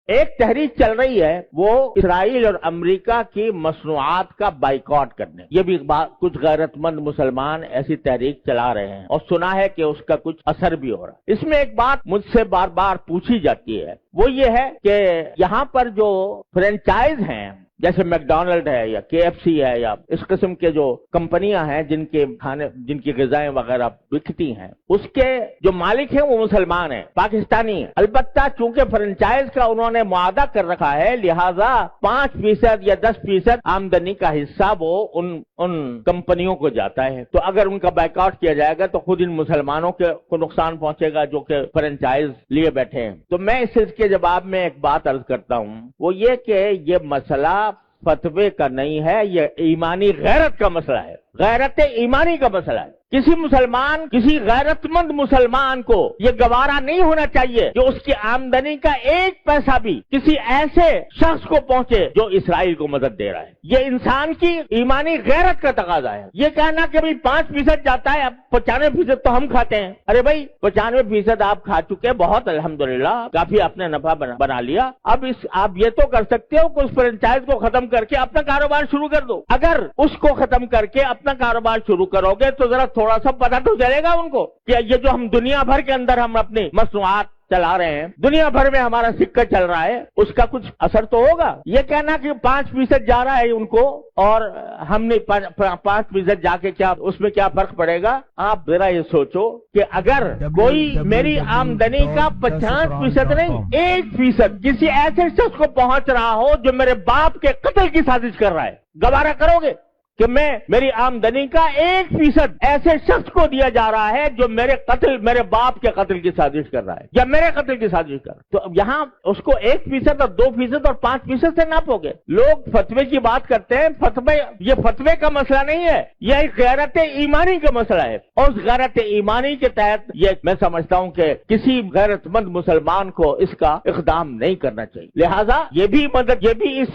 ایک تحریک چل رہی ہے وہ اسرائیل اور امریکہ کی مصنوعات کا بائیکاٹ کرنے، یہ بھی کچھ غیرت مند مسلمان ایسی تحریک چلا رہے ہیں اور سنا ہے کہ اس کا کچھ اثر بھی ہو رہا ہے۔ اس میں ایک بات مجھ سے بار بار پوچھی جاتی ہے، وہ یہ ہے کہ یہاں پر جو فرینچائز ہیں جیسے میکڈونلڈ ہے یا کے ایف سی ہے یا اس قسم کے جو کمپنیاں ہیں جن کے کھانے جن کی غذائیں وغیرہ بکتی ہیں، اس کے جو مالک ہیں وہ مسلمان ہیں، پاکستانی ہیں۔ البتہ چونکہ فرنچائز کا انہوں نے معاہدہ کر رکھا ہے، لہذا 5% یا 10% آمدنی کا حصہ وہ ان کمپنیوں کو جاتا ہے۔ تو اگر ان کا بائیکاٹ کیا جائے گا تو خود ان مسلمانوں کو نقصان پہنچے گا جو کہ فرنچائز لیے بیٹھے ہیں۔ تو میں اس کے جواب میں ایک بات عرض کرتا ہوں، وہ یہ کہ یہ مسئلہ فتوے کا نہیں ہے، یہ ایمانی غیرت کا مسئلہ ہے، غیرت ایمانی کا مسئلہ ہے۔ کسی مسلمان، کسی غیرت مند مسلمان کو یہ گوارا نہیں ہونا چاہیے جو اس کی آمدنی کا 1 پیسہ بھی کسی ایسے شخص کو پہنچے جو اسرائیل کو مدد دے رہا ہے۔ یہ انسان کی ایمانی غیرت کا تقاضا ہے۔ یہ کہنا کہ بھئی 5% جاتا ہے، اب 95% تو ہم کھاتے ہیں۔ ارے بھائی 95% آپ کھا چکے، بہت الحمدللہ، کافی آپ نے نفع بنا لیا۔ اب آپ یہ تو کر سکتے ہو کہ اس فرنچائز کو ختم کر کے اپنا کاروبار شروع کر دو۔ اگر اس کو ختم کر کے اپنا کاروبار شروع کرو گے تو ذرا تھوڑا سا پتہ تو چلے گا ان کو کہ یہ جو ہم دنیا بھر کے اندر ہم اپنی مصنوعات چلا رہے ہیں، دنیا بھر میں ہمارا سکہ چل رہا ہے، اس کا کچھ اثر تو ہوگا۔ یہ کہنا کہ 5% جا رہا ہے ان کو اور ہم نے 5% جا کے کیا اس میں کیا فرق پڑے گا؟ آپ ذرا یہ سوچو کہ اگر کوئی میری آمدنی کا 50% نہیں 1% کسی ایسے شخص کو پہنچ رہا ہو جو میرے باپ کے قتل کی سازش کر رہا ہے، گوارا کرو گے کہ میری آمدنی کا 1% ایسے شخص کو دیا جا رہا ہے جو میرے باپ کے قتل کی سازش کر رہا ہے یا میرے قتل کی سازش کر رہا ہے؟ تو یہاں اس کو 1% اور 2% اور 5% سے ناپو گے۔ لوگ فتوے کی بات کرتے ہیں، یہ فتوے کا مسئلہ نہیں ہے، یہ ایک غیرت ایمانی کا مسئلہ ہے، اور اس غیرت ایمانی کے تحت یہ میں سمجھتا ہوں کہ کسی غیرت مند مسلمان کو اس کا اقدام نہیں کرنا چاہیے۔ لہذا یہ بھی اس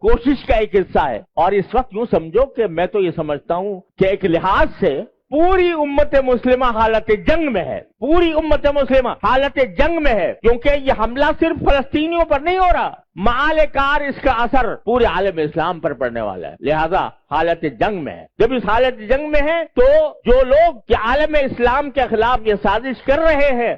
کوشش کا ایک حصہ ہے۔ اور اس وقت یوں سمجھو کہ میں تو یہ سمجھتا ہوں کہ ایک لحاظ سے پوری امت مسلمہ حالت جنگ میں ہے، پوری امت مسلمہ حالت جنگ میں ہے، کیونکہ یہ حملہ صرف فلسطینیوں پر نہیں ہو رہا، معال کار اس کا اثر پورے عالم اسلام پر پڑنے والا ہے۔ لہذا حالت جنگ میں ہے۔ جب اس حالت جنگ میں ہے تو جو لوگ عالم اسلام کے خلاف یہ سازش کر رہے ہیں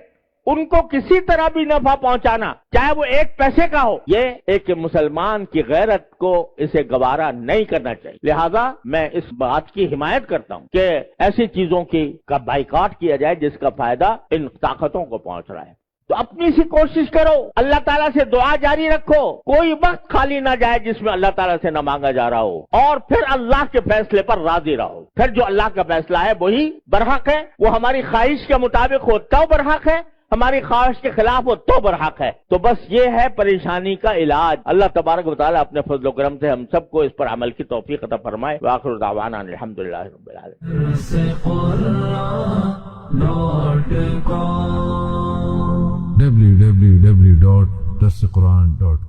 ان کو کسی طرح بھی نفع پہنچانا، چاہے وہ 1 پیسے کا ہو، یہ ایک مسلمان کی غیرت کو اسے گوارا نہیں کرنا چاہیے۔ لہذا میں اس بات کی حمایت کرتا ہوں کہ ایسی چیزوں کا بائیکاٹ کیا جائے جس کا فائدہ ان طاقتوں کو پہنچ رہا ہے۔ تو اپنی سی کوشش کرو، اللہ تعالیٰ سے دعا جاری رکھو، کوئی وقت خالی نہ جائے جس میں اللہ تعالیٰ سے نہ مانگا جا رہا ہو، اور پھر اللہ کے فیصلے پر راضی رہو۔ پھر جو اللہ کا فیصلہ ہے وہی برحق ہے، وہ ہماری خواہش کے مطابق ہو تو برحق ہے، ہماری خواہش کے خلاف ہو تو برحق ہے۔ تو بس یہ ہے پریشانی کا علاج۔ اللہ تبارک و تعالیٰ اپنے فضل و کرم سے ہم سب کو اس پر عمل کی توفیق عطا فرمائے۔ وآخر دعوانا الحمدللہ رب العالمین۔ www.darsequran.com